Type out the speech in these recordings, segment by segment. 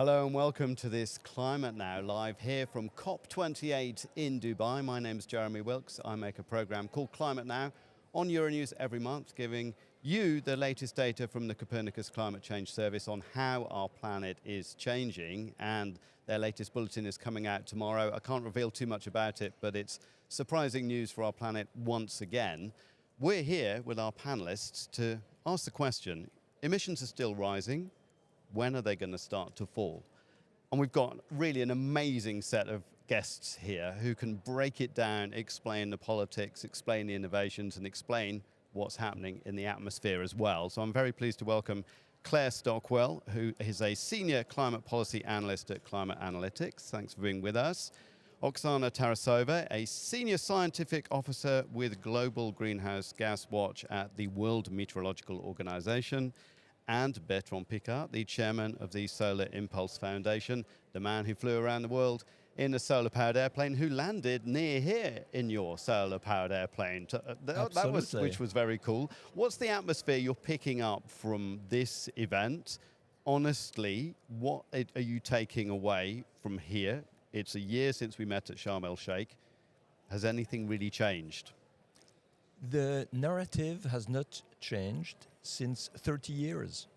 Hello and welcome to this Climate Now live here from COP28 in Dubai. My name is Jeremy Wilkes. I make a program called Climate Now on Euronews every month, giving you the latest data from the Copernicus Climate Change Service on how our planet is changing, and their latest bulletin is coming out tomorrow. I can't reveal too much about it, but it's surprising news for our planet once again. We're here with our panelists to ask the question, emissions are still rising. When are they going to start to fall? And we've got really an amazing set of guests here who can break it down, explain the politics, explain the innovations, and explain what's happening in the atmosphere as well. So I'm very pleased to welcome Claire Stockwell, who is a senior climate policy analyst at Climate Analytics. Thanks for being with us. Oksana Tarasova, a senior scientific officer with Global Greenhouse Gas Watch at the World Meteorological Organization. And Bertrand Piccard, the chairman of the Solar Impulse Foundation, the man who flew around the world in a solar-powered airplane, who landed near here in your solar-powered airplane. Which was very cool. What's the atmosphere you're picking up from this event? Honestly, what are you taking away from here? It's a year since we met at Sharm el-Sheikh. Has anything really changed? The narrative has not changed since 30 years.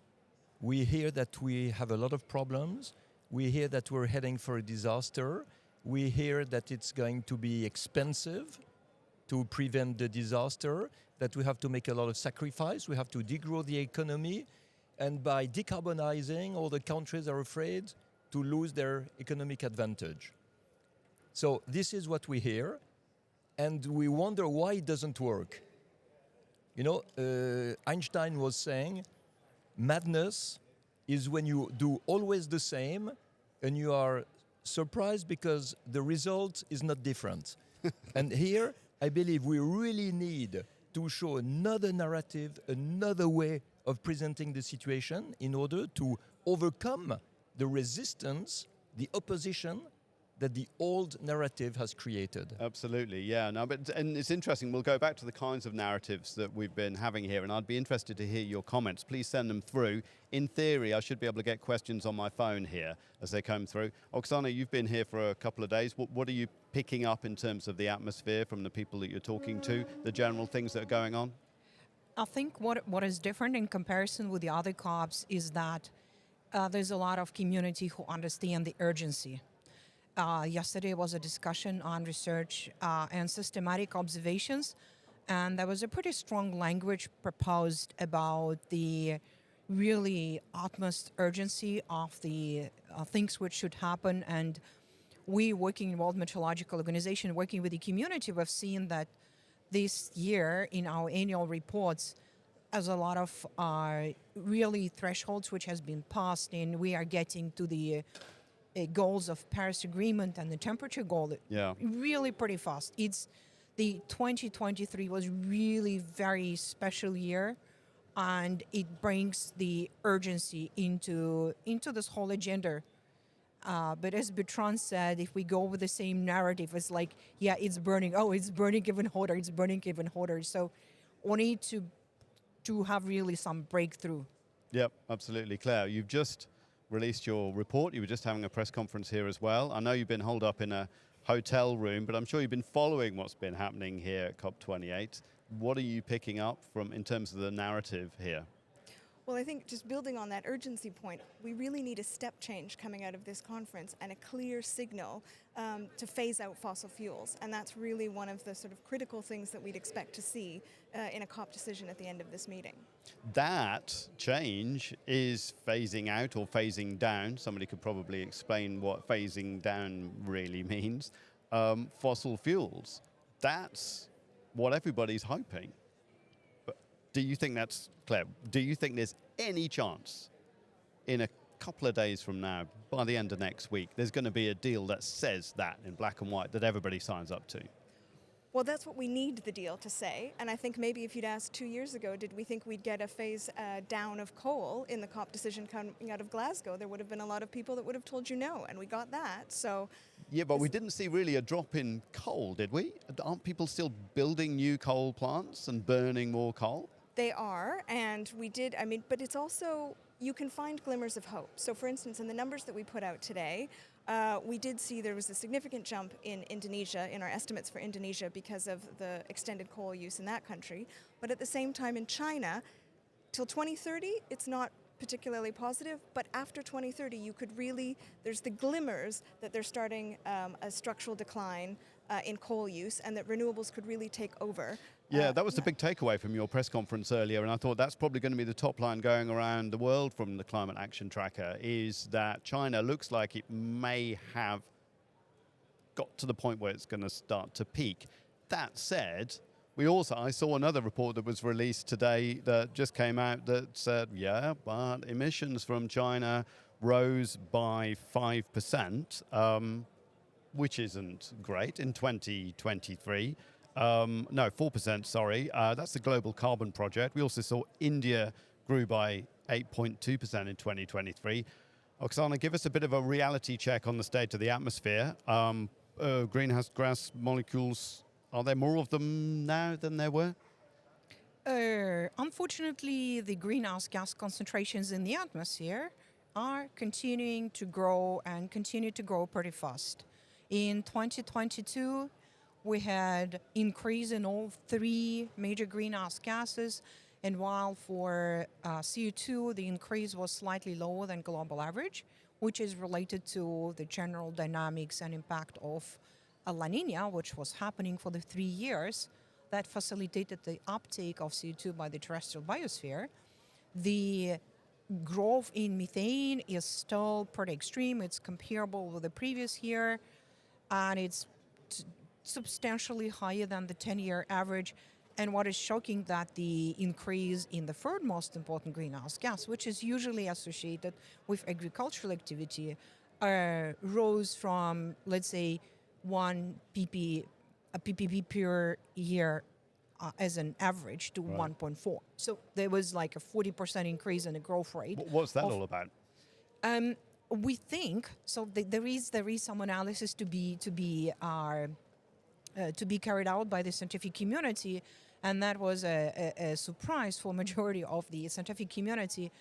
We hear that we have a lot of problems. We hear that we're heading for a disaster. We hear that it's going to be expensive to prevent the disaster, that we have to make a lot of sacrifice. We have to degrow the economy. And by decarbonizing, all the countries are afraid to lose their economic advantage. So this is what we hear. And we wonder why it doesn't work. You know, Einstein was saying, madness is when you do always the same and you are surprised because the result is not different. And here, I believe we really need to show another narrative, another way of presenting the situation in order to overcome the resistance, the opposition that the old narrative has created. Absolutely, yeah. No, and it's interesting, we'll go back to the kinds of narratives that we've been having here, and I'd be interested to hear your comments. Please send them through. In theory, I should be able to get questions on my phone here as they come through. Oksana, you've been here for a couple of days. What are you picking up in terms of the atmosphere from the people that you're talking to, the general things that are going on? I think what is different in comparison with the other COPs is that there's a lot of community who understand the urgency. Yesterday was a discussion on research and systematic observations, and there was a pretty strong language proposed about the really utmost urgency of the things which should happen. And we, working in World Meteorological Organization, working with the community, we've seen that this year in our annual reports, as a lot of really thresholds which has been passed, and we are getting to the goals of Paris Agreement and the temperature goal really pretty fast. The 2023 was really very special year, and it brings the urgency into this whole agenda. But as Bertrand said, if we go with the same narrative, it's like, yeah, it's burning. Oh, it's burning even hotter. It's burning even hotter. So we need to have really some breakthrough. Yep, absolutely. Claire, you've just released your report. You were just having a press conference here as well. I know you've been holed up in a hotel room, but I'm sure you've been following what's been happening here at COP28. What are you picking up from in terms of the narrative here? Well, I think just building on that urgency point, we really need a step change coming out of this conference and a clear signal to phase out fossil fuels. And that's really one of the sort of critical things that we'd expect to see in a COP decision at the end of this meeting. That change is phasing out or phasing down. Somebody could probably explain what phasing down really means. Fossil fuels, that's what everybody's hoping. Do you think that's, Claire, do you think there's any chance in a couple of days from now, by the end of next week, there's going to be a deal that says that in black and white that everybody signs up to? Well, that's what we need the deal to say. And I think maybe if you'd asked 2 years ago, did we think we'd get a phase down of coal in the COP decision coming out of Glasgow, there would have been a lot of people that would have told you no, and we got that. So yeah, but we didn't see really a drop in coal, did we? Aren't people still building new coal plants and burning more coal? They are, and we did, but it's also you can find glimmers of hope. So for instance, in the numbers that we put out today, we did see there was a significant jump in Indonesia, in our estimates for Indonesia, because of the extended coal use in that country. But at the same time in China, till 2030, it's not particularly positive, but after 2030, you could really, there's the glimmers that they're starting a structural decline in coal use, and that renewables could really take over. Yeah, that was the big takeaway from your press conference earlier, and I thought that's probably going to be the top line going around the world from the Climate Action Tracker, is that China looks like it may have got to the point where it's going to start to peak. That said, I saw another report that was released today that just came out that said, yeah, but emissions from China rose by 5%, which isn't great in 2023. No, 4%, sorry. That's the Global Carbon Project. We also saw India grew by 8.2% in 2023. Oksana, give us a bit of a reality check on the state of the atmosphere. Greenhouse gas molecules, are there more of them now than there were? Unfortunately, the greenhouse gas concentrations in the atmosphere are continuing to grow and continue to grow pretty fast. In 2022, we had increase in all three major greenhouse gases, and while for CO2, the increase was slightly lower than global average, which is related to the general dynamics and impact of La Nina, which was happening for the 3 years that facilitated the uptake of CO2 by the terrestrial biosphere. The growth in methane is still pretty extreme. It's comparable with the previous year, and it's substantially higher than the 10-year average. And what is shocking, that the increase in the third most important greenhouse gas, which is usually associated with agricultural activity, rose from, let's say, 1 ppb per year as an average to 1.4. So there was like a 40% increase in the growth rate. What's that all about? We think so. There is some analysis to be carried out by the scientific community, and that was a surprise for majority of the scientific community.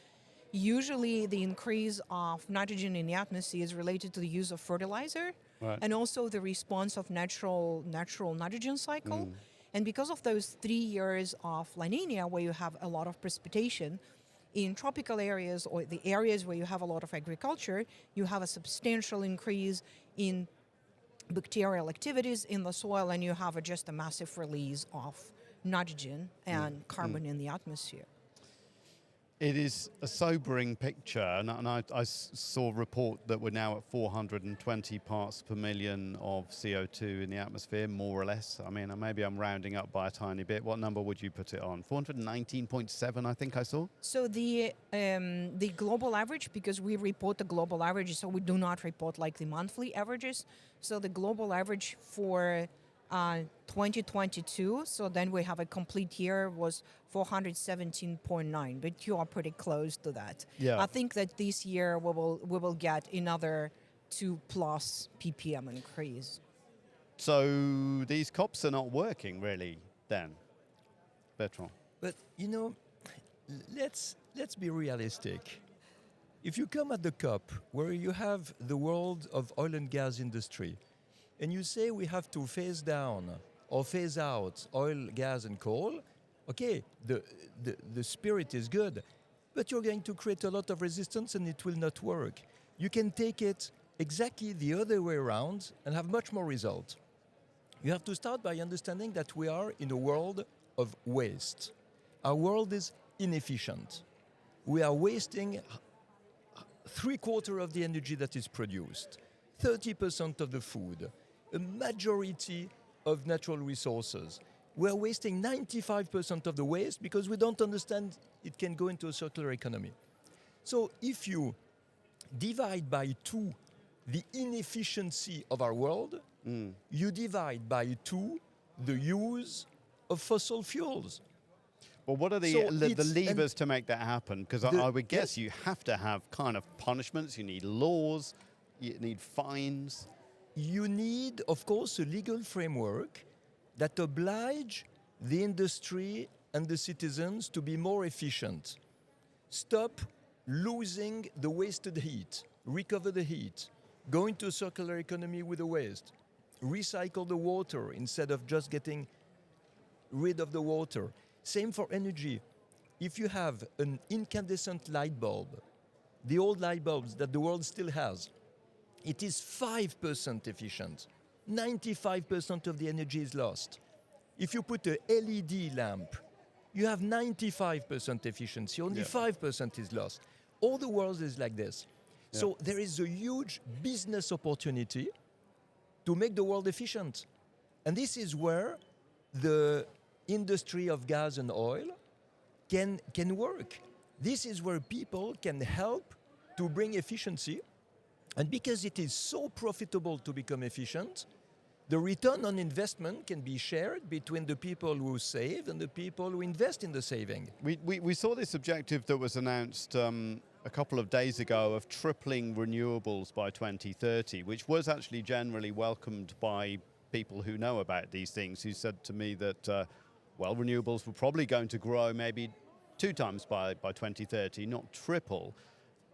Usually, the increase of nitrogen in the atmosphere is related to the use of fertilizer, and also the response of natural nitrogen cycle. And because of those 3 years of La Nina, where you have a lot of precipitation, in tropical areas or the areas where you have a lot of agriculture, you have a substantial increase in bacterial activities in the soil, and you have just a massive release of nitrogen and carbon in the atmosphere. It is a sobering picture, and I saw a report that we're now at 420 parts per million of CO2 in the atmosphere, more or less. I mean, maybe I'm rounding up by a tiny bit. What number would you put it on? 419.7, I think I saw? So the global average, because we report the global average, so we do not report like the monthly averages. So the global average for 2022, so then we have a complete year, was 417.9, but you are pretty close to that. Yeah. I think that this year we will get another 2+ ppm increase. So these COPs are not working really then, Bertrand? But you know, let's be realistic. If you come at the COP where you have the world of oil and gas industry, and you say we have to phase down or phase out oil, gas, and coal, okay, the spirit is good, but you're going to create a lot of resistance and it will not work. You can take it exactly the other way around and have much more result. You have to start by understanding that we are in a world of waste. Our world is inefficient. We are wasting 3/4 of the energy that is produced, 30% of the food, a majority of natural resources. We're wasting 95% of the waste because we don't understand it can go into a circular economy. So if you divide by 2 the inefficiency of our world, you divide by 2 the use of fossil fuels. Well, what are the levers to make that happen? Because I would guess you have to have kind of punishments, you need laws, you need fines. You need, of course, a legal framework that oblige the industry and the citizens to be more efficient. Stop losing the wasted heat, recover the heat, go into a circular economy with the waste, recycle the water instead of just getting rid of the water. Same for energy. If you have an incandescent light bulb, the old light bulbs that the world still has, it is 5% efficient. 95% of the energy is lost. If you put a LED lamp, you have 95% efficiency, only 5% is lost. All the world is like this. Yeah. So there is a huge business opportunity to make the world efficient. And this is where the industry of gas and oil can work. This is where people can help to bring efficiency. And because it is so profitable to become efficient, the return on investment can be shared between the people who save and the people who invest in the saving. We saw this objective that was announced a couple of days ago of tripling renewables by 2030, which was actually generally welcomed by people who know about these things, who said to me that, well, renewables were probably going to grow maybe 2 times by 2030, not triple.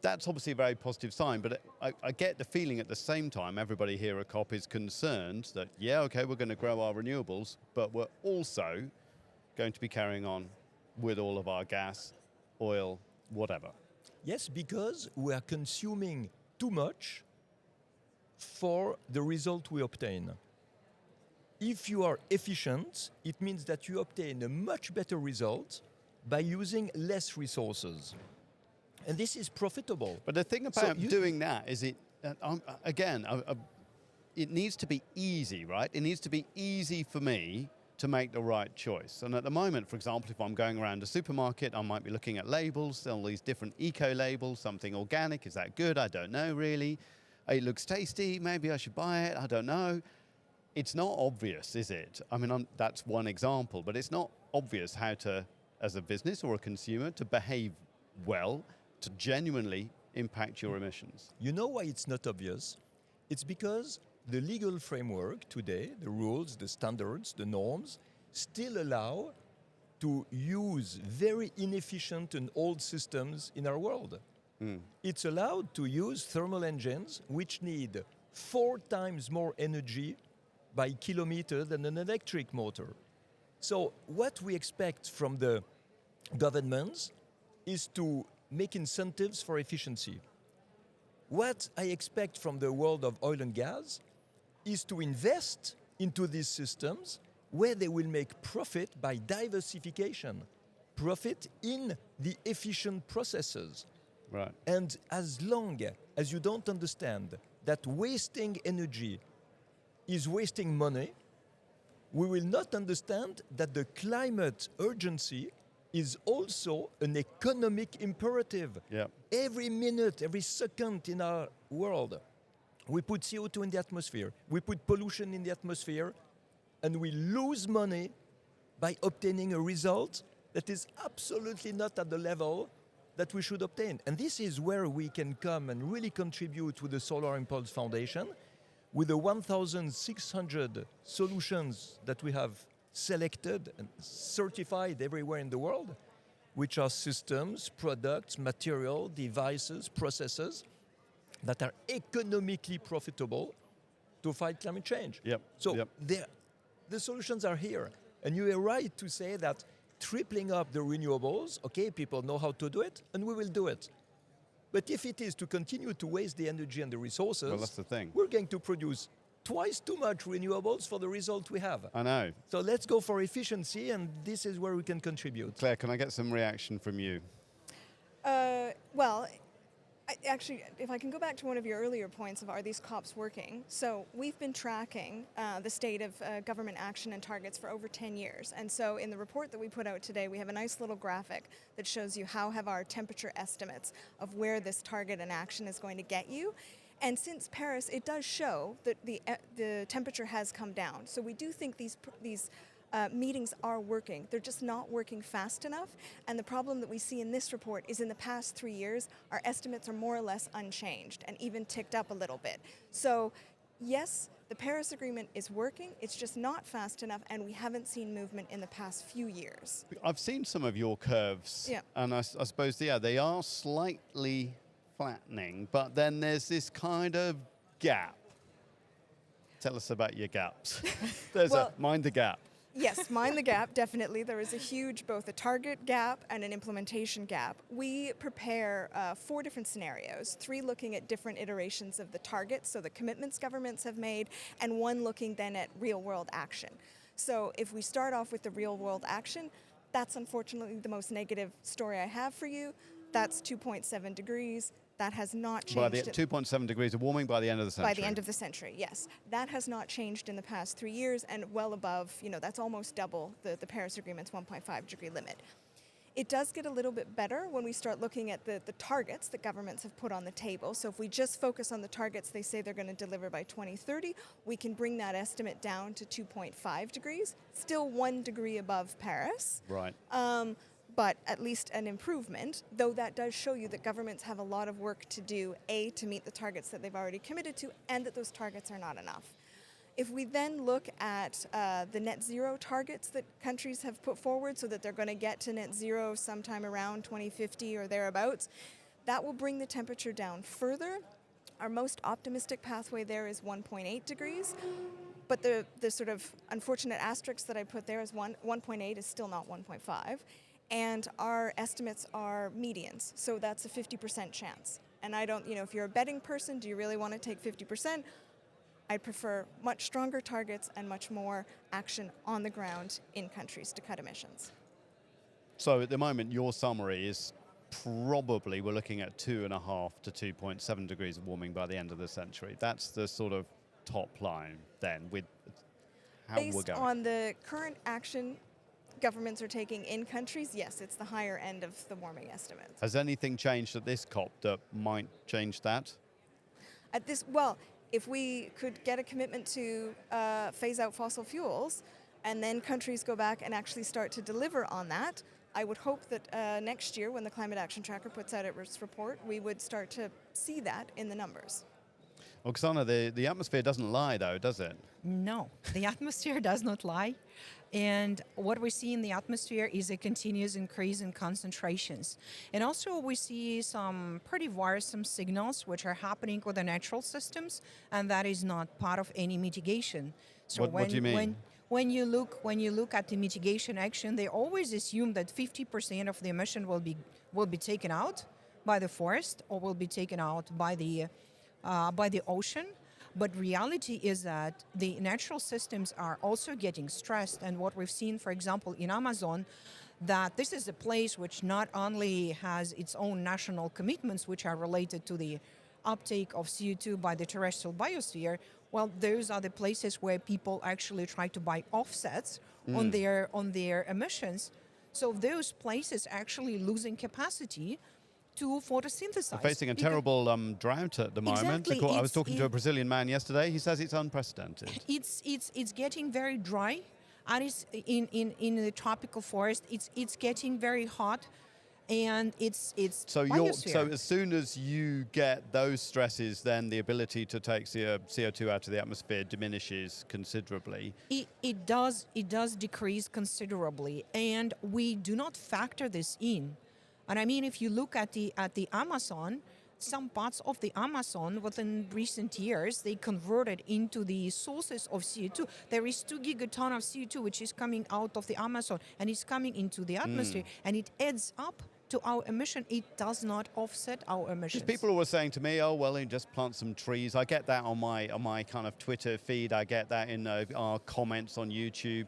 That's obviously a very positive sign, but I get the feeling at the same time everybody here at COP is concerned that, yeah, okay, we're going to grow our renewables, but we're also going to be carrying on with all of our gas, oil, whatever. Yes, because we are consuming too much for the result we obtain. If you are efficient, it means that you obtain a much better result by using less resources. And this is profitable. But the thing about doing that is it needs to be easy, right? It needs to be easy for me to make the right choice. And at the moment, for example, if I'm going around a supermarket, I might be looking at labels, all these different eco labels, something organic, is that good? I don't know really. It looks tasty, maybe I should buy it, I don't know. It's not obvious, is it? I mean, that's one example, but it's not obvious how to, as a business or a consumer, to behave well, to genuinely impact your emissions. You know why it's not obvious? It's because the legal framework today, the rules, the standards, the norms, still allow to use very inefficient and old systems in our world. It's allowed to use thermal engines which need 4 times more energy by kilometer than an electric motor. So what we expect from the governments is to make incentives for efficiency. What I expect from the world of oil and gas is to invest into these systems where they will make profit by diversification, profit in the efficient processes. Right. And as long as you don't understand that wasting energy is wasting money, we will not understand that the climate urgency is also an economic imperative. Yeah. Every minute, every second in our world, we put CO2 in the atmosphere, we put pollution in the atmosphere, and we lose money by obtaining a result that is absolutely not at the level that we should obtain. And this is where we can come and really contribute with the Solar Impulse Foundation, with the 1,600 solutions that we have selected and certified everywhere in the world, which are systems, products, material, devices, processes that are economically profitable to fight climate change. So the solutions are here. And you are right to say that tripling up the renewables, okay, people know how to do it, and we will do it. But if it is to continue to waste the energy and the resources, well, that's the thing. We're going to produce twice too much renewables for the result we have. I know. So let's go for efficiency, and this is where we can contribute. Claire, can I get some reaction from you? Well, actually, if I can go back to one of your earlier points of are these COPs working? So we've been tracking the state of government action and targets for over 10 years. And so in the report that we put out today, we have a nice little graphic that shows you how have our temperature estimates of where this target and action is going to get you. And since Paris, it does show that the temperature has come down. So we do think these meetings are working. They're just not working fast enough. And the problem that we see in this report is in the past 3 years, our estimates are more or less unchanged and even ticked up a little bit. So yes, the Paris Agreement is working, it's just not fast enough, and we haven't seen movement in the past few years. I've seen some of your curves, Yeah. and I suppose, yeah, they are slightly flattening, but then there's this kind of gap. Tell us about your gaps. Mind the gap. Yes, mind the gap, definitely. There is a huge, both a target gap and an implementation gap. We prepare 4 different scenarios, 3 looking at different iterations of the targets, so the commitments governments have made, and 1 looking then at real-world action. So if we start off with the real-world action, that's unfortunately the most negative story I have for you. That's 2.7 degrees. That has not changed. By the 2.7 degrees of warming by the end of the century. By the end of the century, yes. That has not changed in the past 3 years, and well above, that's almost double the Paris Agreement's 1.5 degree limit. It does get a little bit better when we start looking at the targets that governments have put on the table. So if we just focus on the targets they say they're going to deliver by 2030, we can bring that estimate down to 2.5 degrees, still 1 degree above Paris. Right. But at least an improvement, though that does show you that governments have a lot of work to do, A, to meet the targets that they've already committed to, and that those targets are not enough. If we then look at the net zero targets that countries have put forward, so that they're going to get to net zero sometime around 2050 or thereabouts, that will bring the temperature down further. Our most optimistic pathway there is 1.8 degrees. But the sort of unfortunate asterisk that I put there is 1.8 is still not 1.5. And our estimates are medians, so that's a 50% chance. And I don't, if you're a betting person, do you really want to take 50%? I'd prefer much stronger targets and much more action on the ground in countries to cut emissions. So at the moment, your summary is probably we're looking at 2.5 to 2.7 degrees of warming by the end of the century. That's the sort of top line then with how we're going. Based on the current action governments are taking in countries, yes, it's the higher end of the warming estimates. Has anything changed at this COP that might change that? If we could get a commitment to phase out fossil fuels, and then countries go back and actually start to deliver on that, I would hope that next year, when the Climate Action Tracker puts out its report, we would start to see that in the numbers. Oksana, the atmosphere doesn't lie, though, does it? No, the atmosphere does not lie. And what we see in the atmosphere is a continuous increase in concentrations. And also we see some pretty worrisome signals which are happening with the natural systems, and that is not part of any mitigation. So what do you mean? When you look at the mitigation action, they always assume that 50% of the emission will be taken out by the forest or will be taken out by the ocean. But reality is that the natural systems are also getting stressed. And what we've seen, for example, in Amazon, that this is a place which not only has its own national commitments, which are related to the uptake of CO2 by the terrestrial biosphere, well, those are the places where people actually try to buy offsets on their emissions. So those places actually losing capacity to photosynthesize. We're facing a terrible drought at the moment. Exactly. I was talking to a Brazilian man yesterday. He says it's unprecedented. It's getting very dry, and it's in the tropical forest. It's getting very hot, and it's so biosphere. as soon as you get those stresses, then the ability to take CO2 out of the atmosphere diminishes considerably. It does decrease considerably, and we do not factor this in. And I mean, if you look at the Amazon, some parts of the Amazon within recent years, they converted into the sources of CO2. There is 2 gigaton of CO2 which is coming out of the Amazon and is coming into the atmosphere, and it adds up to our emission. It does not offset our emissions. People were saying to me, "Oh well, you just plant some trees." I get that on my kind of Twitter feed. I get that in our comments on YouTube.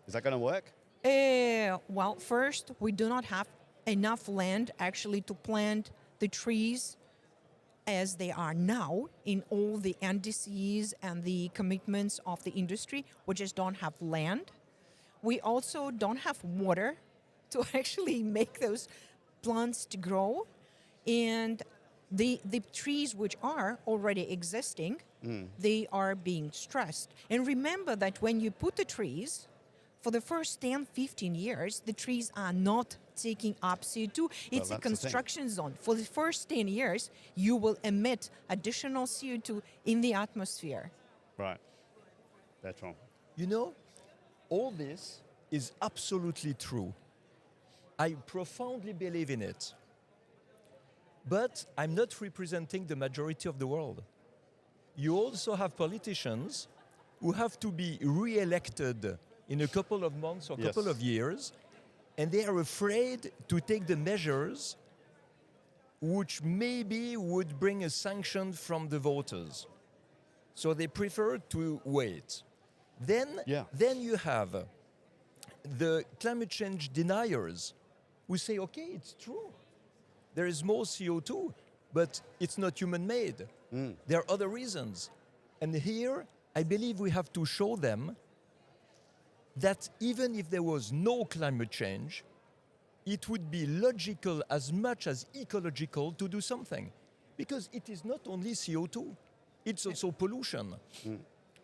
Is that going to work? Well, first, we do not have enough land actually to plant the trees as they are now in all the NDCs and the commitments of the industry. We just don't have land. We also don't have water to actually make those plants to grow. And the trees which are already existing, they are being stressed. And remember that when you put the trees, for the first 10, 15 years, the trees are not taking up CO2. It's a that's the thing. construction zone. For the first 10 years, you will emit additional CO2 in the atmosphere. Right. Bertrand. You know, all this is absolutely true. I profoundly believe in it. But I'm not representing the majority of the world. You also have politicians who have to be re-elected in a couple of months or Yes. couple of years, and they are afraid to take the measures which maybe would bring a sanction from the voters. So they prefer to wait. Then you have the climate change deniers who say, okay, it's true. There is more CO2, but it's not human-made. There are other reasons. And here, I believe we have to show them that even if there was no climate change, it would be logical as much as ecological to do something. Because it is not only CO2, it's also pollution.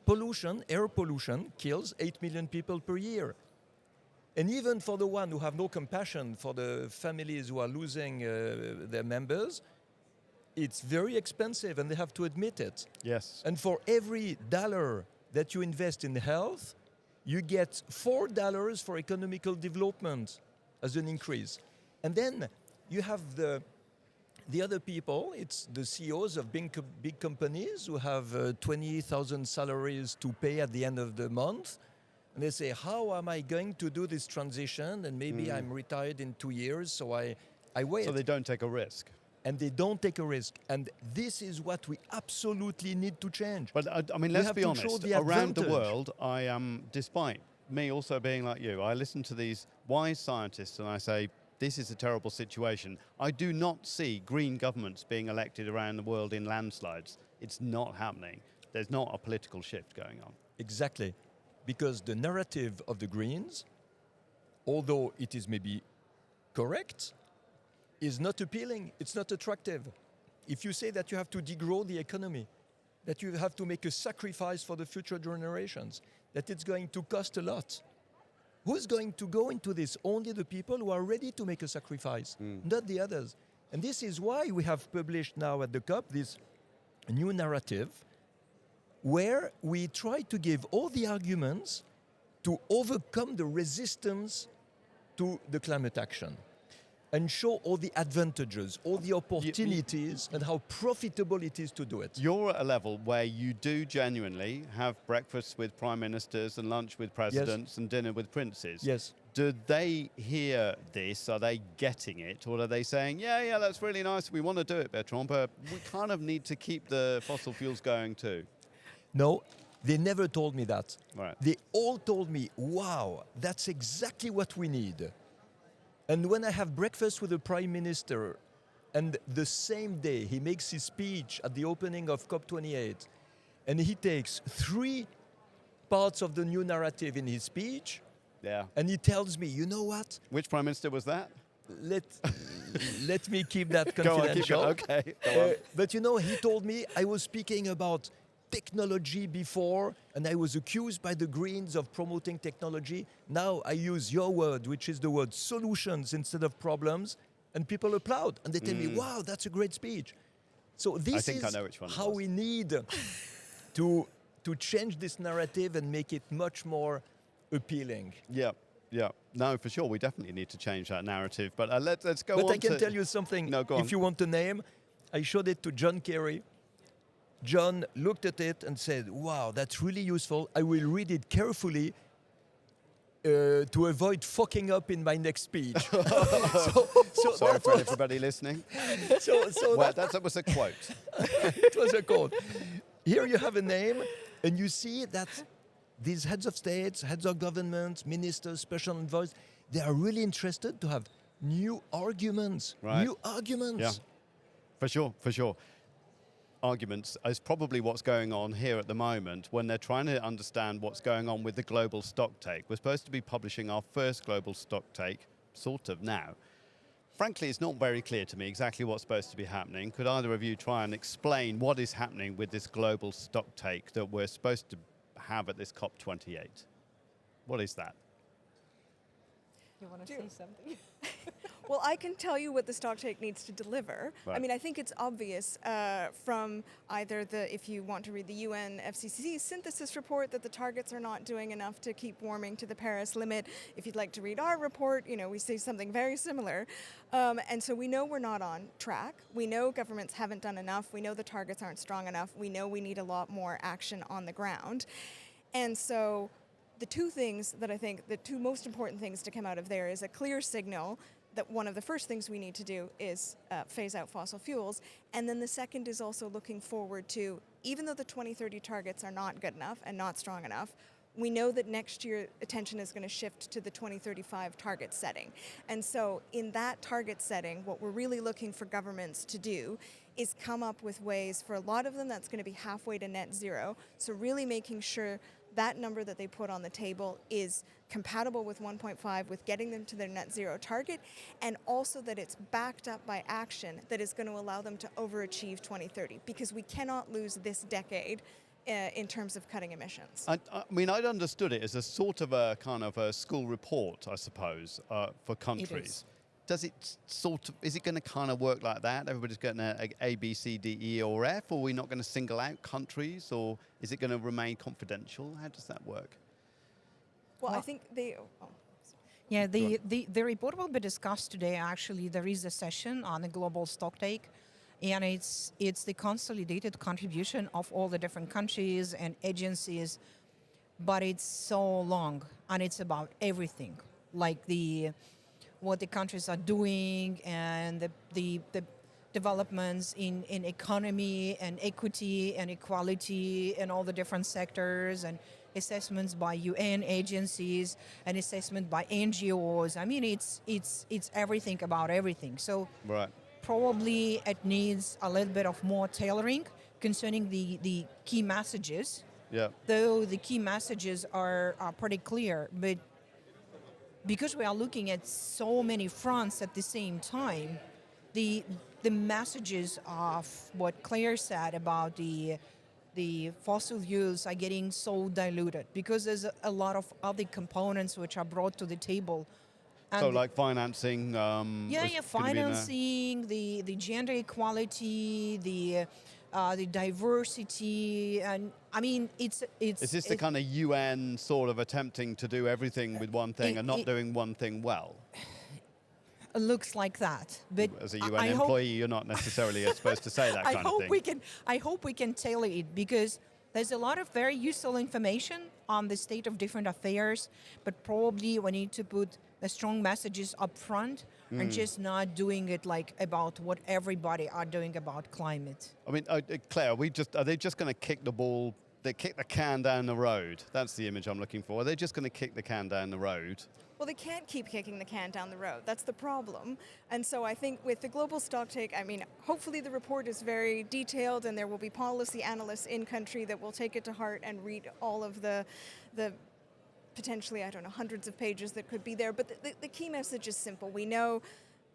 Pollution, air pollution, kills 8 million people per year. And even for the one who have no compassion for the families who are losing their members, it's very expensive and they have to admit it. Yes. And for every dollar that you invest in health, you get $4 for economical development as an increase. And then you have the other people, it's the CEOs of big companies who have 20,000 salaries to pay at the end of the month. And they say, how am I going to do this transition? And maybe I'm retired in 2 years, so I wait. So they don't take a risk. And they don't take a risk. And this is what we absolutely need to change. But I mean, let's be honest, around the advantage. world, I am, despite me also being like you, I listen to these wise scientists and I say, this is a terrible situation. I do not see green governments being elected around the world in landslides. It's not happening. There's not a political shift going on. Exactly. Because the narrative of the Greens, although it is maybe correct, is not appealing, it's not attractive. If you say that you have to degrow the economy, that you have to make a sacrifice for the future generations, that it's going to cost a lot, who's going to go into this? Only the people who are ready to make a sacrifice, not the others. And this is why we have published now at the COP this new narrative where we try to give all the arguments to overcome the resistance to the climate action and show all the advantages, all the opportunities, and how profitable it is to do it. You're at a level where you do genuinely have breakfasts with prime ministers and lunch with presidents and dinner with princes. Yes. Do they hear this? Are they getting it? Or are they saying, yeah, that's really nice. We want to do it, Bertrand, but we kind of need to keep the fossil fuels going too? No, they never told me that. Right. They all told me, wow, that's exactly what we need. And when I have breakfast with the Prime Minister, and the same day he makes his speech at the opening of COP28, and he takes 3 parts of the new narrative in his speech, and he tells me, you know what? Which Prime Minister was that? Let me keep that confidential. Go on, keep it. Okay, go on. But you know, he told me I was speaking about technology before, and I was accused by the Greens of promoting technology. Now I use your word, which is the word solutions instead of problems, and people applaud. And they tell me, wow, that's a great speech. So this is how we need to change this narrative and make it much more appealing. Yeah. No, for sure. We definitely need to change that narrative. But let's go on. But I can tell you something. No, go on. If you want a name, I showed it to John Kerry. John looked at it and said, wow, that's really useful. I will read it carefully to avoid fucking up in my next speech. Sorry for everybody listening. Well, that was a quote. It was a quote. Here you have a name, and you see that these heads of states, heads of governments, ministers, special envoys, they are really interested to have new arguments. Right. New arguments. Yeah, for sure. Arguments is probably what's going on here at the moment when they're trying to understand what's going on with the global stock take. We're supposed to be publishing our first global stock take sort of now. Frankly, it's not very clear to me exactly what's supposed to be happening. Could either of you try and explain what is happening with this global stock take that we're supposed to have at this COP28? What is that? You want to Do- say something? Well, I can tell you what the stocktake needs to deliver. I Right. mean, I think it's obvious from either if you want to read the UN FCCC synthesis report, that the targets are not doing enough to keep warming to the Paris limit. If you'd like to read our report, we say something very similar. And so we know we're not on track. We know governments haven't done enough. We know the targets aren't strong enough. We know we need a lot more action on the ground. And so the two things that I think, the two most important things to come out of there is a clear signal that one of the first things we need to do is phase out fossil fuels. And then the second is also looking forward to, even though the 2030 targets are not good enough and not strong enough, we know that next year attention is going to shift to the 2035 target setting. And so in that target setting, what we're really looking for governments to do is come up with ways, for a lot of them that's going to be halfway to net zero. So really making sure that number that they put on the table is compatible with 1.5, with getting them to their net zero target, and also that it's backed up by action that is going to allow them to overachieve 2030, because we cannot lose this decade in terms of cutting emissions. I mean, I'd understood it as a sort of a kind of a school report, I suppose, for countries. Does it is it going to kind of work like that? Everybody's getting a B, C, D, E, or F, or are we not going to single out countries, or is it going to remain confidential? How does that work? Well, I Well- think they... Yeah, the report will be discussed today. Actually, there is a session on the global stocktake, and it's the consolidated contribution of all the different countries and agencies, but it's so long, and it's about everything, like what the countries are doing and the developments in economy and equity and equality in all the different sectors, and assessments by UN agencies and assessment by NGOs. I mean, it's everything about everything. So Right. probably it needs a little bit of more tailoring concerning the key messages, Yeah. though the key messages are pretty clear. But because we are looking at so many fronts at the same time, the messages of what Claire said about the fossil fuels are getting so diluted because there's a lot of other components which are brought to the table. And So like financing. yeah, was gonna be in there. financing, the gender equality, the diversity, and I mean it's. Is this the kind of UN sort of attempting to do everything with one thing and not doing one thing well? It looks like that, but As a I UN hope- employee, you're not necessarily supposed to say that kind of thing. I hope we can tailor it, because there's a lot of very useful information on the state of different affairs, but probably we need to put the strong messages up front and just not doing it like about what everybody are doing about climate. I mean, Claire, are they just going to kick the ball? They kick the can down the road. That's the image I'm looking for. Are they just going to kick the can down the road? Well, they can't keep kicking the can down the road. That's the problem. And so I think with the global stocktake, I mean, hopefully the report is very detailed and there will be policy analysts in country that will take it to heart and read all of the potentially, I don't know, hundreds of pages that could be there. But the key message is simple. We know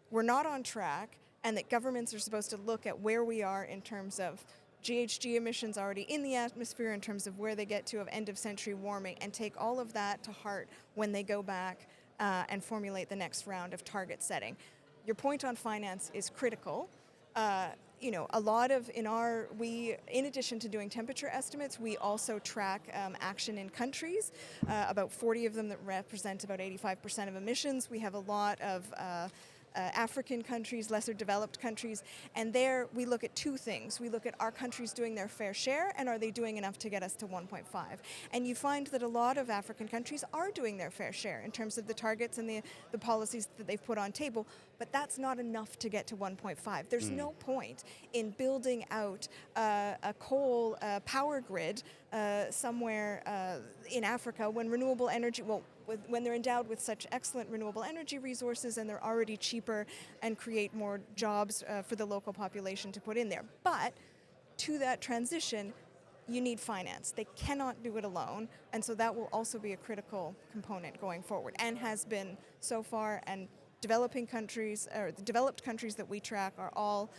we're not on track, and that governments are supposed to look at where we are in terms of GHG emissions already in the atmosphere, in terms of where they get to of end of century warming, and take all of that to heart when they go back and formulate the next round of target setting. Your point on finance is critical. A lot of in addition to doing temperature estimates, we also track action in countries, about 40 of them that represent about 85% of emissions. We have a lot of African countries, lesser developed countries, and there we look at two things. We look at, are countries doing their fair share, and are they doing enough to get us to 1.5? And you find that a lot of African countries are doing their fair share in terms of the targets and the policies that they've put on table, but that's not enough to get to 1.5. There's no point in building out a coal power grid somewhere in Africa when renewable energy, when they're endowed with such excellent renewable energy resources and they're already cheaper and create more jobs for the local population to put in there. But to that transition, you need finance. They cannot do it alone, and so that will also be a critical component going forward, and has been so far. And developing countries, or the developed countries that we track, are all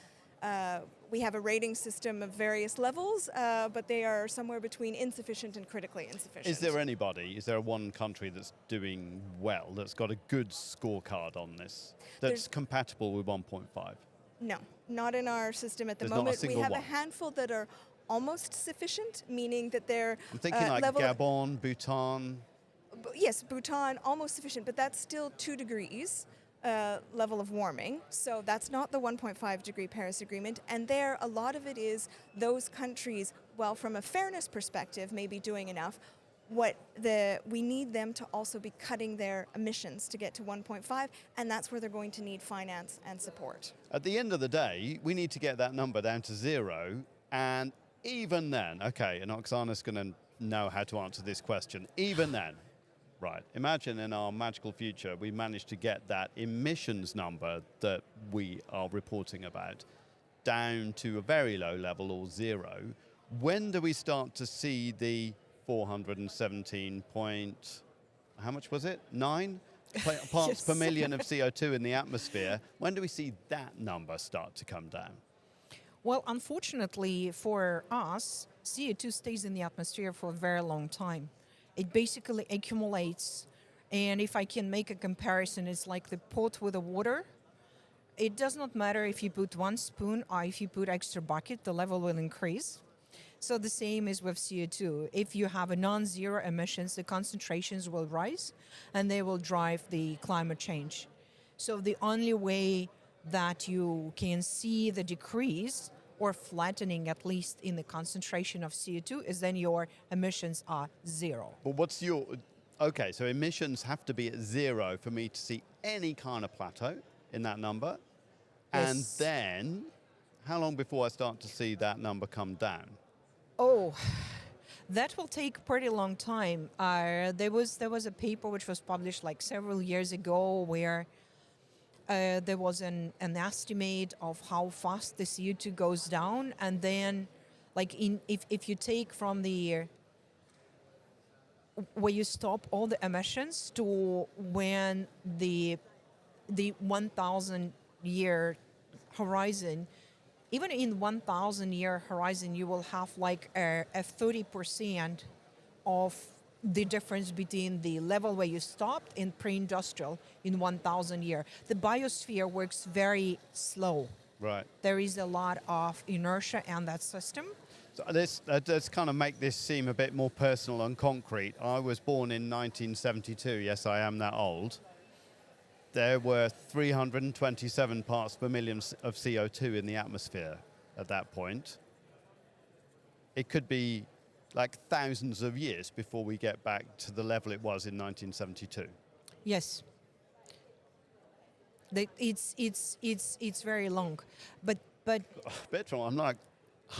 We have a rating system of various levels, but they are somewhere between insufficient and critically insufficient. Is there one country that's doing well, that's got a good scorecard on this, that's There's- compatible with 1.5? No, not in our system at the There's not a moment. We single have one. a handful that are almost sufficient, meaning that they're I'm thinking like level. Gabon, Bhutan. Yes, Bhutan, almost sufficient, but that's still 2 degrees level of warming. So that's not the 1.5 degree Paris Agreement. And there, a lot of it is those countries, well, from a fairness perspective, may be doing enough. We need them to also be cutting their emissions to get to 1.5, and that's where they're going to need finance and support. At the end of the day, we need to get that number down to 0. And even then, okay, and Oksana's going to know how to answer this question. Even then, right, imagine in our magical future, we managed to get that emissions number that we are reporting about down to a very low level or 0. When do we start to see the 417 point, how much was it? 9 parts Yes. per million of CO2 in the atmosphere. When do we see that number start to come down? Well, unfortunately for us, CO2 stays in the atmosphere for a very long time. It basically accumulates, and if I can make a comparison, it's like the pot with the water. It does not matter if you put 1 spoon or if you put extra bucket, the level will increase. So the same is with CO2. If you have a non-zero emissions, the concentrations will rise and they will drive the climate change. So the only way that you can see the decrease or flattening, at least in the concentration of CO2, is then your emissions are 0. But what's your, okay, so emissions have to be at 0 for me to see any kind of plateau in that number. And Yes. then, how long before I start to see that number come down? Oh, that will take a pretty long time. There was a paper which was published like several years ago where there was an estimate of how fast the CO2 goes down, and then, like if you take from the where you stop all the emissions to when the 1,000 year horizon. Even in 1,000 year horizon, you will have like a 30% of the difference between the level where you stopped in pre-industrial in 1,000 year. The biosphere works very slow. Right. There is a lot of inertia in that system. So let's kind of make this seem a bit more personal and concrete. I was born in 1972. Yes, I am that old. There were 327 parts per million of CO2 in the atmosphere at that point. It could be like thousands of years before we get back to the level it was in 1972. Yes. It's very long, but Bertrand, I'm like,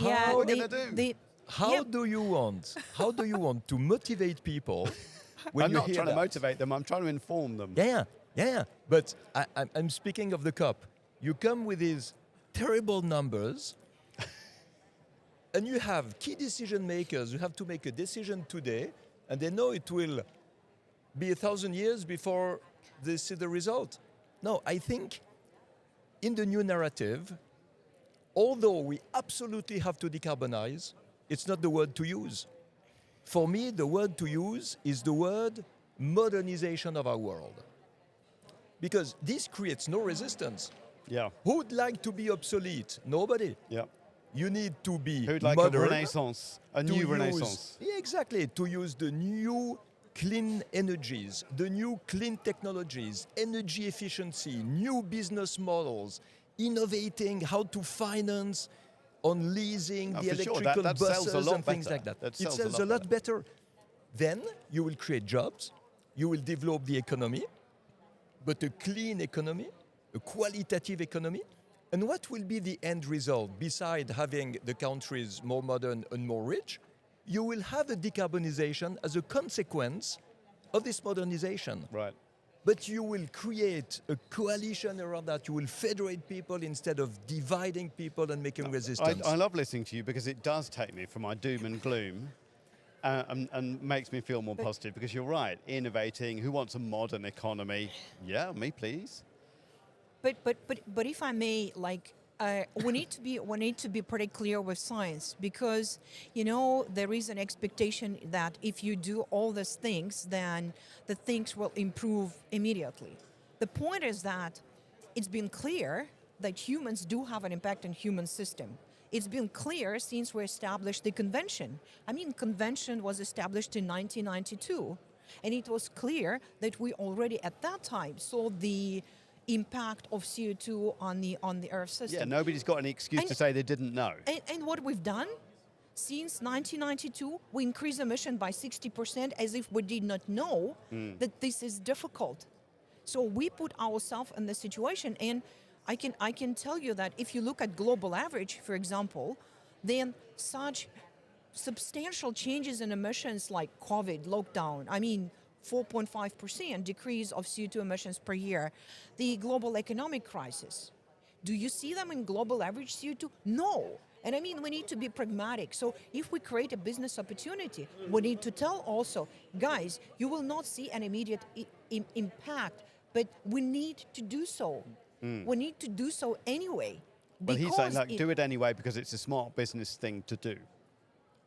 yeah, what are we gonna do? How do you want to motivate people when I'm you not hear trying that? to motivate them. I'm trying to inform them. Yeah. But I'm speaking of the COP. You come with these terrible numbers, and you have key decision makers who have to make a decision today, and they know it will be 1,000 years before they see the result. No, I think in the new narrative, although we absolutely have to decarbonize, it's not the word to use. For me, the word to use is the word modernization of our world. Because this creates no resistance. Yeah. Who would like to be obsolete? Nobody. Yeah. You need to be Who'd like modern. a renaissance, a new renaissance? Yeah, exactly. To use the new clean energies, the new clean technologies, energy efficiency, new business models, innovating how to finance on leasing Oh, the for sure. electrical That sells a buses lot and things better. like that. That It sells sells a a lot lot better. Then you will create jobs, you will develop the economy, but a clean economy, a qualitative economy. And what will be the end result, beside having the countries more modern and more rich? You will have a decarbonization as a consequence of this modernization. Right. But you will create a coalition around that. You will federate people instead of dividing people and making resistance. I love listening to you because it does take me from my doom and gloom and makes me feel more positive, because you're right, innovating, who wants a modern economy? Yeah, me please. But if I may, like we need to be pretty clear with science, because there is an expectation that if you do all these things, then the things will improve immediately. The point is that it's been clear that humans do have an impact on human system. It's been clear since we established the convention. I mean, convention was established in 1992, and it was clear that we already at that time saw the impact of CO2 on the Earth system. Yeah, nobody's got any excuse to say they didn't know. And what we've done since 1992, we increased emission by 60%, as if we did not know that this is difficult. So we put ourselves in this situation, and I can tell you that if you look at global average, for example, then such substantial changes in emissions like COVID, lockdown, 4.5% decrease of CO2 emissions per year. The global economic crisis. Do you see them in global average CO2? No. And we need to be pragmatic. So if we create a business opportunity, we need to tell also, guys, you will not see an immediate impact, but we need to do so. We need to do so anyway. Well, he's saying, look, do it anyway because it's a smart business thing to do.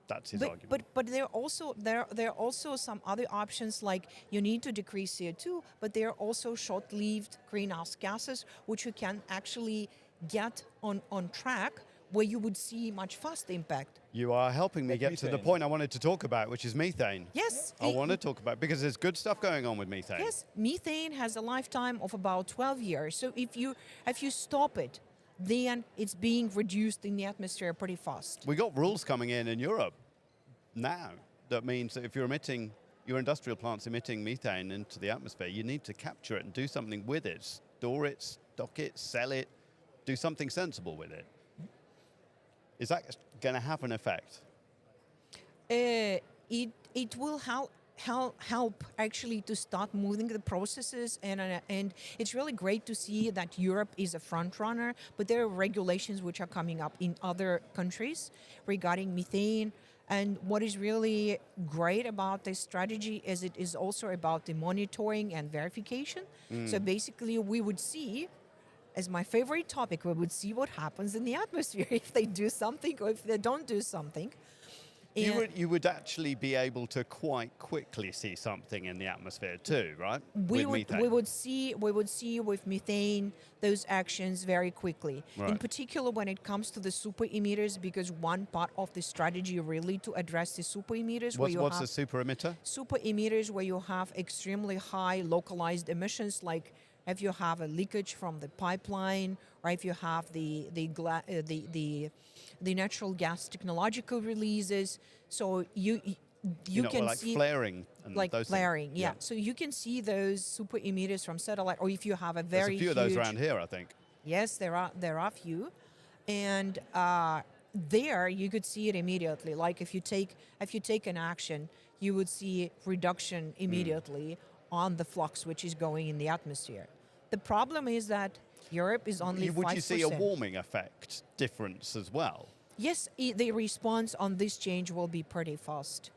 That's his argument. But there are also some other options, like you need to decrease CO2, but there are also short-lived greenhouse gases which you can actually get on track, where you would see much faster impact. You are helping me get to the point I wanted to talk about, which is methane. Yes. I want to talk about, because there's good stuff going on with methane. Yes, methane has a lifetime of about 12 years. So if you stop it, then it's being reduced in the atmosphere pretty fast. We got rules coming in Europe now that means that if you're emitting, your industrial plant's emitting methane into the atmosphere, you need to capture it and do something with it. Store it, stock it, sell it, do something sensible with it. Is that going to have an effect? It will help actually to start moving the processes, and it's really great to see that Europe is a front runner, but there are regulations which are coming up in other countries regarding methane. And what is really great about this strategy is it is also about the monitoring and verification. So basically we would see, as my favorite topic, we would see what happens in the atmosphere if they do something or if they don't do something. You would actually be able to quite quickly see something in the atmosphere too, right? We would see with methane those actions very quickly. Right. In particular, when it comes to the super emitters, because one part of the strategy really to address the super emitters. What's a super emitter? Super emitters where you have extremely high localized emissions, like if you have a leakage from the pipeline, or if you have the natural gas technological releases. So you can like see flaring and like those flaring, things. yeah. So you can see those super emitters from satellite, or if you have a very There's a few of those around here, I think. Yes, there are few, and there you could see it immediately. Like if you take an action, you would see reduction immediately on the flux which is going in the atmosphere. The problem is that Europe is only 5%. Would you see a warming effect difference as well? Yes, the response on this change will be pretty fast.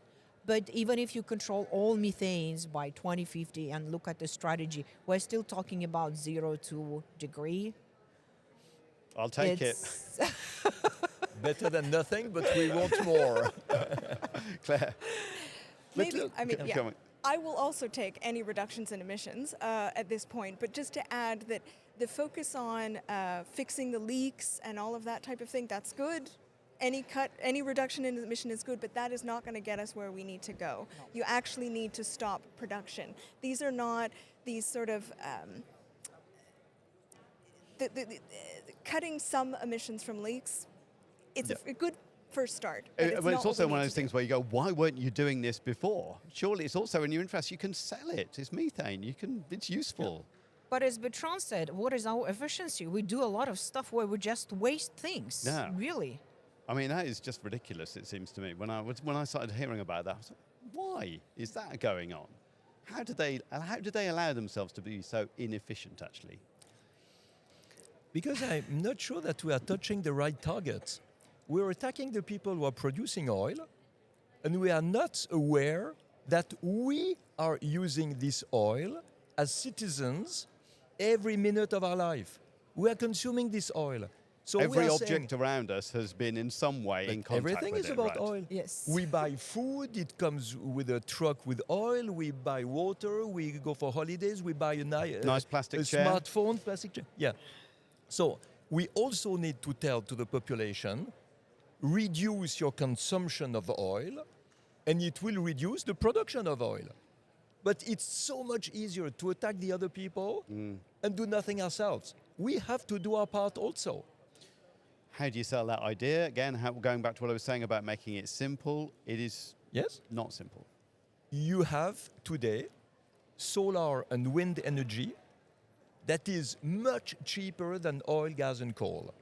But even if you control all methanes by 2050 and look at the strategy, we're still talking about 0 to degree. I'll take it. Better than nothing, but we want more. Claire. Maybe, Come on. I will also take any reductions in emissions at this point, but just to add that the focus on fixing the leaks and all of that type of thing, that's good. Any reduction in emission is good, but that is not going to get us where we need to go. No. You actually need to stop production. These are not these sort of cutting some emissions from leaks. It's a good first start. But it's also one of those things where you go, why weren't you doing this before? Surely it's also in your interest. You can sell it. It's methane. It's useful. Yeah. But as Bertrand said, what is our efficiency? We do a lot of stuff where we just waste things. Yeah. Really. I mean, that is just ridiculous, it seems to me. When I started hearing about that, I was like, why is that going on? How do they allow themselves to be so inefficient, actually? Because I'm not sure that we are touching the right targets. We're attacking the people who are producing oil, and we are not aware that we are using this oil as citizens every minute of our life. We are consuming this oil. So we Every are object saying, around us has been in some way in contact everything with is it, about right? oil. Yes. We buy food, it comes with a truck with oil. We buy water, we go for holidays, we buy Nice plastic a chair. smartphone, plastic chair. Yeah. So we also need to tell to the population, reduce your consumption of oil, and it will reduce the production of oil. But it's so much easier to attack the other people and do nothing ourselves. We have to do our part also. How do you sell that idea? Again, going back to what I was saying about making it simple, it is Yes? not simple. You have today solar and wind energy that is much cheaper than oil, gas, and coal.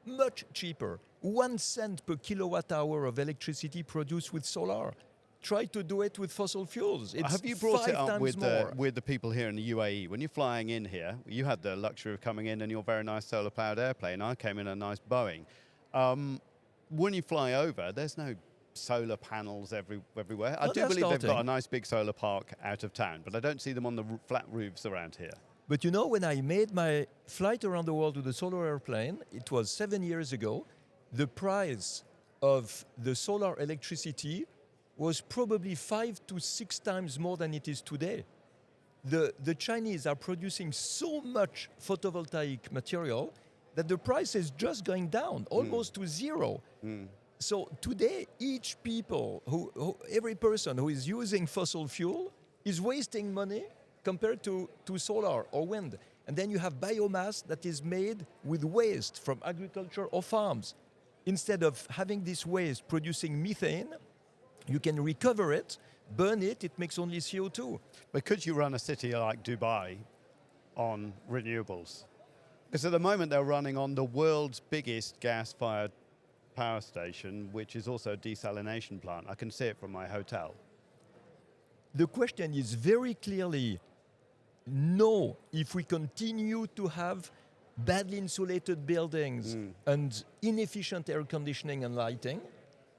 Much cheaper. 1 cent per kilowatt hour of electricity produced with solar. Try to do it with fossil fuels. It's Have you brought 5 it up times more. with the people here in the UAE? When you're flying in here, you had the luxury of coming in in your very nice solar-powered airplane. I came in a nice Boeing. When you fly over, there's no solar panels everywhere. I Oh, do they're believe they've got a starting. nice big solar park out of town, but I don't see them on the flat roofs around here. But you know, when I made my flight around the world with a solar airplane, it was 7 years ago, the price of the solar electricity was probably 5 to 6 times more than it is today. The Chinese are producing so much photovoltaic material that the price is just going down, almost to zero. So today, every person who is using fossil fuel is wasting money compared to solar or wind. And then you have biomass that is made with waste from agriculture or farms. Instead of having this waste producing methane, you can recover it, burn it, it makes only CO2. But could you run a city like Dubai on renewables? Because at the moment they're running on the world's biggest gas-fired power station, which is also a desalination plant. I can see it from my hotel. The question is very clearly no if we continue to have badly insulated buildings and inefficient air conditioning and lighting.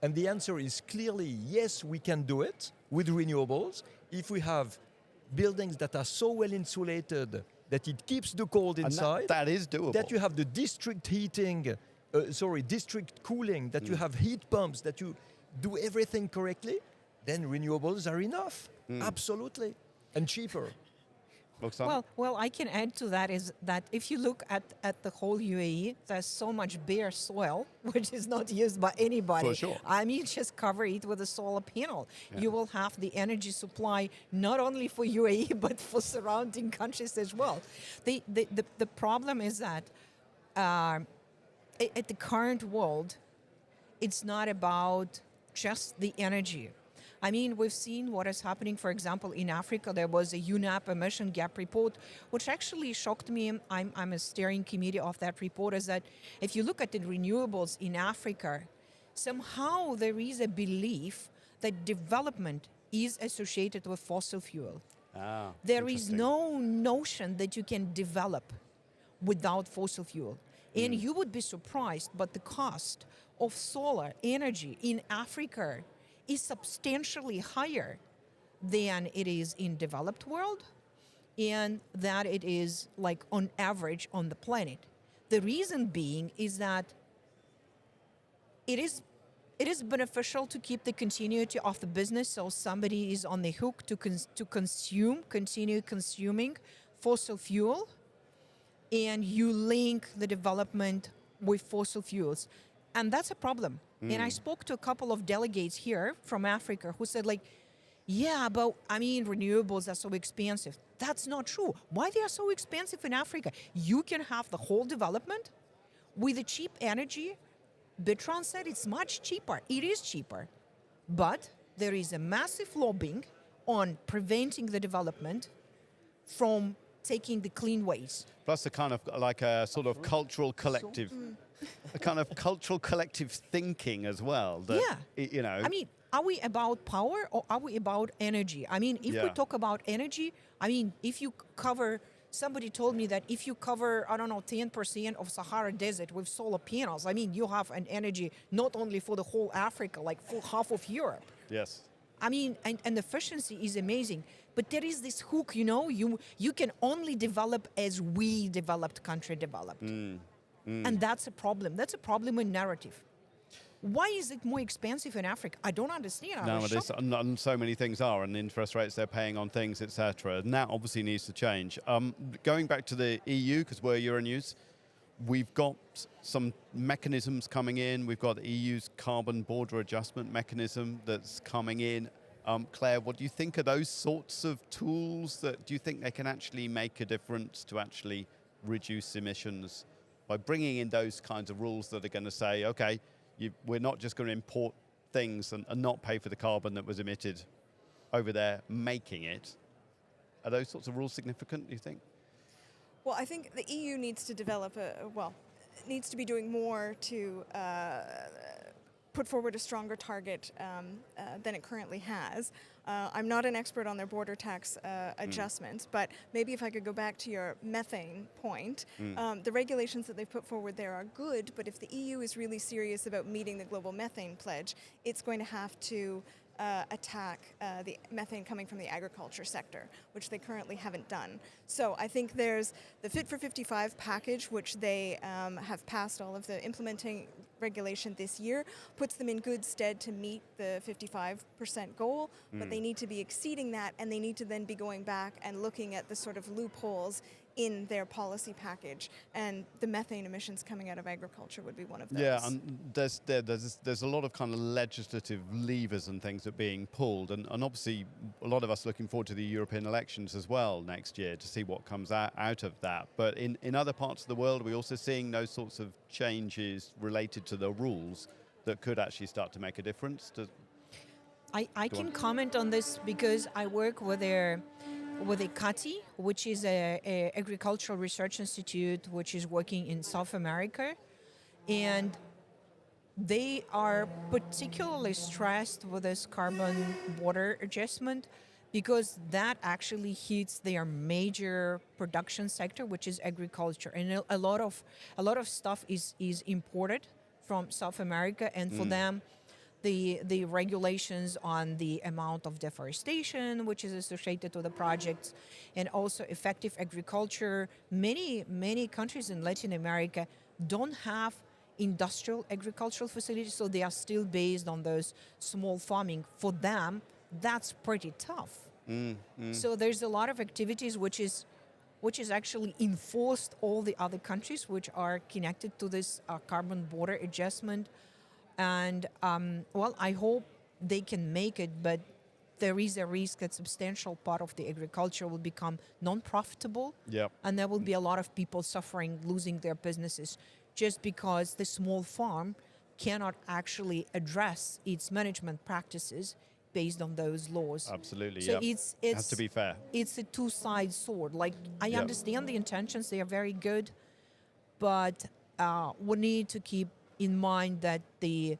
And the answer is clearly yes, we can do it with renewables if we have buildings that are so well insulated that it keeps the cold inside. And that is doable. That you have the district heating, district cooling, that you have heat pumps, that you do everything correctly, then renewables are enough. Absolutely. And cheaper. Roxana? Well, I can add to that is that if you look at the whole UAE, there's so much bare soil which is not used by anybody. For sure. I mean, just cover it with a solar panel. You will have the energy supply not only for UAE but for surrounding countries as well. The problem is that at the current world, it's not about just the energy. I mean, we've seen what is happening, for example, in Africa. There was a UNEP emission gap report, which actually shocked me. I'm a steering committee of that report, is that if you look at the renewables in Africa, somehow there is a belief that development is associated with fossil fuel. There is interesting. no notion that you can develop without fossil fuel. And you would be surprised, but the cost of solar energy in Africa is substantially higher than it is in developed world and that it is like on average on the planet. The reason being is that it is beneficial to keep the continuity of the business, so somebody is on the hook to continue consuming fossil fuel, and you link the development with fossil fuels. And that's a problem. And I spoke to a couple of delegates here from Africa who said, like, yeah, but I mean, renewables are so expensive. That's not true. Why they are so expensive in Africa? You can have the whole development with the cheap energy. Bertrand said it's much cheaper. It is cheaper. But there is a massive lobbying on preventing the development from taking the clean ways. Plus a kind of like a sort of cultural collective, a kind of cultural collective thinking as well. That, you know. I mean, are we about power or are we about energy? I mean, if we talk about energy, I mean, if you cover, somebody told me that if you cover, I don't know, 10% of Sahara Desert with solar panels, I mean, you have an energy not only for the whole Africa, like for half of Europe. Yes. I mean, and efficiency is amazing. But there is this hook, you know, you can only develop as we developed country developed. And that's a problem. That's a problem in narrative. Why is it more expensive in Africa? I don't understand. I was Nowadays, shocked. and so many things are, and the interest rates they're paying on things, etc. And that obviously needs to change. Going back to the EU, because we're Euronews, we've got some mechanisms coming in. We've got the EU's carbon border adjustment mechanism that's coming in. Claire, what do you think of those sorts of tools? Do you think they can actually make a difference to actually reduce emissions by bringing in those kinds of rules that are going to say, okay, we're not just going to import things and not pay for the carbon that was emitted over there making it? Are those sorts of rules significant, do you think? Well, I think the EU needs to develop needs to be doing more to put forward a stronger target than it currently has. I'm not an expert on their border tax adjustments, but maybe if I could go back to your methane point, the regulations that they've put forward there are good, but if the EU is really serious about meeting the global methane pledge, it's going to have to attack the methane coming from the agriculture sector, which they currently haven't done. So I think there's the Fit for 55 package, which they have passed all of the implementing regulation this year, puts them in good stead to meet the 55% goal, but they need to be exceeding that, and they need to then be going back and looking at the sort of loopholes in their policy package, and the methane emissions coming out of agriculture would be one of those. Yeah, and there's a lot of kind of legislative levers and things that are being pulled, and obviously a lot of us looking forward to the European elections as well next year to see what comes out of that. But in other parts of the world, we're also seeing those sorts of changes related to the rules that could actually start to make a difference. I can comment on this because I work with a CATI, which is a agricultural research institute, which is working in South America, and they are particularly stressed with this carbon border adjustment because that actually hits their major production sector, which is agriculture, and a lot of stuff is imported from South America, and for them, the regulations on the amount of deforestation which is associated with the projects, and also effective agriculture. Many countries in Latin America don't have industrial agricultural facilities, so they are still based on those small farming. For them, that's pretty tough. So there's a lot of activities which is actually enforced all the other countries which are connected to this carbon border adjustment. And, I hope they can make it, but there is a risk that substantial part of the agriculture will become non-profitable. Yep. And there will be a lot of people suffering, losing their businesses, just because the small farm cannot actually address its management practices based on those laws. Absolutely, So yeah. It has to be fair. It's a two-sided sword. Like, I Yep. understand the intentions, they are very good, but we need to keep in mind that the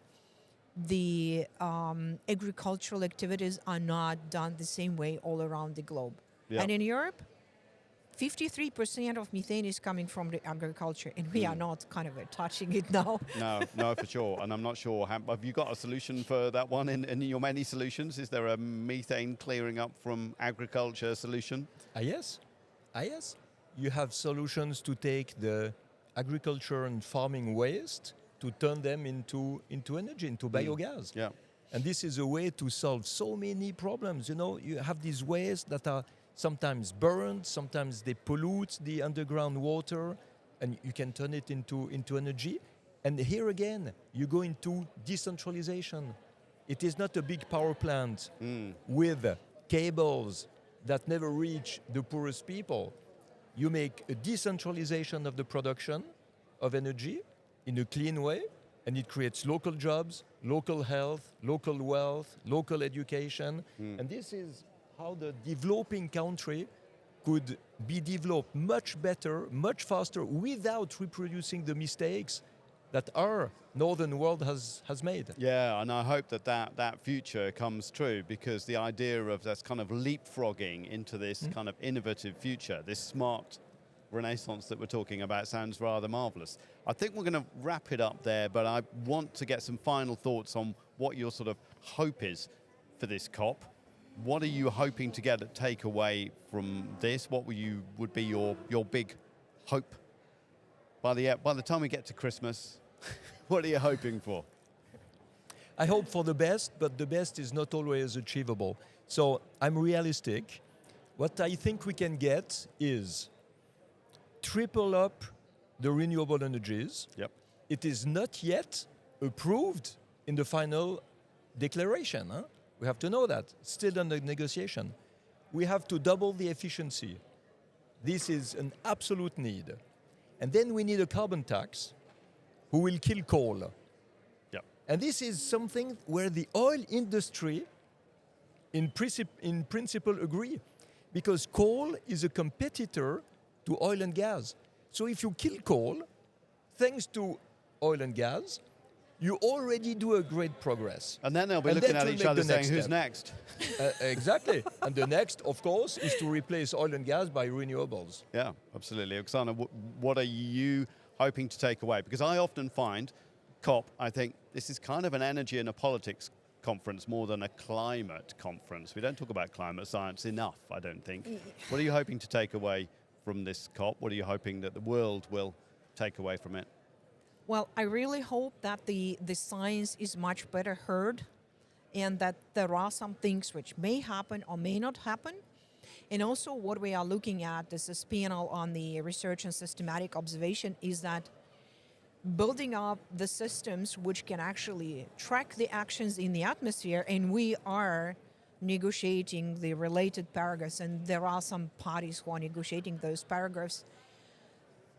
agricultural activities are not done the same way all around the globe. Yeah. And in Europe, 53% of methane is coming from the agriculture, and we are not kind of touching it now. No, for sure. And I'm not sure, have you got a solution for that one in your many solutions? Is there a methane clearing up from agriculture solution? Yes. You have solutions to take the agriculture and farming waste to turn them into energy, into biogas. Yeah. And this is a way to solve so many problems. You know, you have these wastes that are sometimes burned, sometimes they pollute the underground water, and you can turn it into energy. And here again, you go into decentralization. It is not a big power plant with cables that never reach the poorest people. You make a decentralization of the production of energy in a clean way, and it creates local jobs, local health, local wealth, local education. And this is how the developing country could be developed much better, much faster, without reproducing the mistakes that our northern world has made. Yeah, and I hope that future comes true, because the idea of this kind of leapfrogging into this kind of innovative future, this smart renaissance that we're talking about, sounds rather marvelous. I think we're going to wrap it up there, but I want to get some final thoughts on what your sort of hope is for this COP. What are you hoping to take away from this? What would be your big hope? by the time we get to Christmas, what are you hoping for? I hope for the best, but the best is not always achievable. So I'm realistic. What I think we can get is triple up the renewable energies. Yep. It is not yet approved in the final declaration. Huh? We have to know that. It's still under negotiation. We have to double the efficiency. This is an absolute need. And then we need a carbon tax who will kill coal. Yep. And this is something where the oil industry in principle agree, because coal is a competitor to oil and gas. So if you kill coal, thanks to oil and gas, you already do a great progress. And then they'll be And looking that at will each make other the saying, next who's step. next? Exactly. And the next, of course, is to replace oil and gas by renewables. Yeah, absolutely. Oksana, what are you hoping to take away? Because I often find COP, I think this is kind of an energy and a politics conference more than a climate conference. We don't talk about climate science enough, I don't think. What are you hoping to take away from this COP? What are you hoping that the world will take away from it? Well, I really hope that the science is much better heard and that there are some things which may happen or may not happen. And also what we are looking at, this panel on the research and systematic observation, is that building up the systems which can actually track the actions in the atmosphere, and we are negotiating the related paragraphs, and there are some parties who are negotiating those paragraphs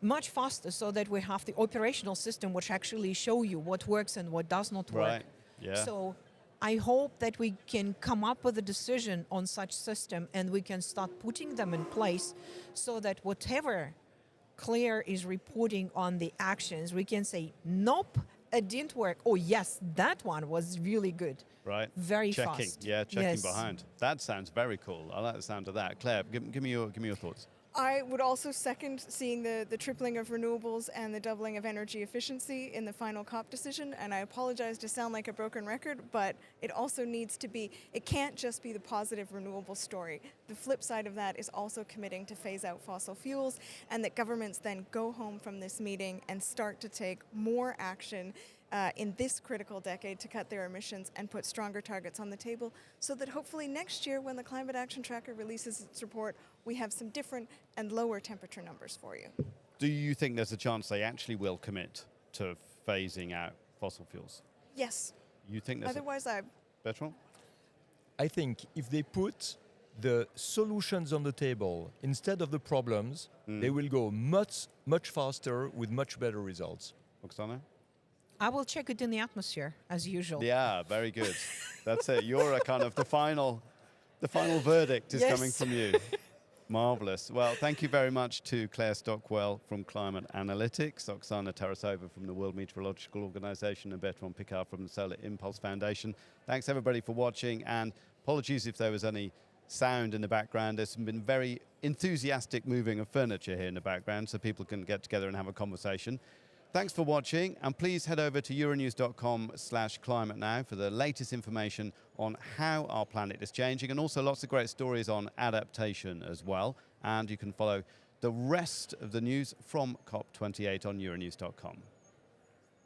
much faster so that we have the operational system which actually show you what works and what does not work. Right, yeah. So I hope that we can come up with a decision on such system and we can start putting them in place so that whatever Claire is reporting on the actions, we can say, nope, it didn't work. Oh yes, that one was really good. Right. Very checking. fast. Yeah, checking Yes. behind. That sounds very cool. I like the sound of that. Claire, give me your thoughts. I would also second seeing the tripling of renewables and the doubling of energy efficiency in the final COP decision. And I apologize to sound like a broken record, but it also needs to be, it can't just be the positive renewable story. The flip side of that is also committing to phase out fossil fuels, and that governments then go home from this meeting and start to take more action in this critical decade to cut their emissions and put stronger targets on the table, so that hopefully next year when the Climate Action Tracker releases its report, we have some different and lower temperature numbers for you. Do you think there's a chance they actually will commit to phasing out fossil fuels? Yes. You think there's Otherwise, Bertrand? I think if they put the solutions on the table instead of the problems, they will go much faster with much better results. Oksana? I will check it in the atmosphere as usual. Yeah, very good. That's it. You're a kind of the final verdict is Yes. coming from you. Marvelous. Well, thank you very much to Claire Stockwell from Climate Analytics, Oksana Tarasova from the World Meteorological Organization, and Bertrand Picard from the Solar Impulse Foundation. Thanks everybody for watching, and apologies if there was any sound in the background. There's been very enthusiastic moving of furniture here in the background so people can get together and have a conversation. Thanks for watching, and please head over to euronews.com/climate now for the latest information on how our planet is changing, and also lots of great stories on adaptation as well. And you can follow the rest of the news from COP28 on euronews.com.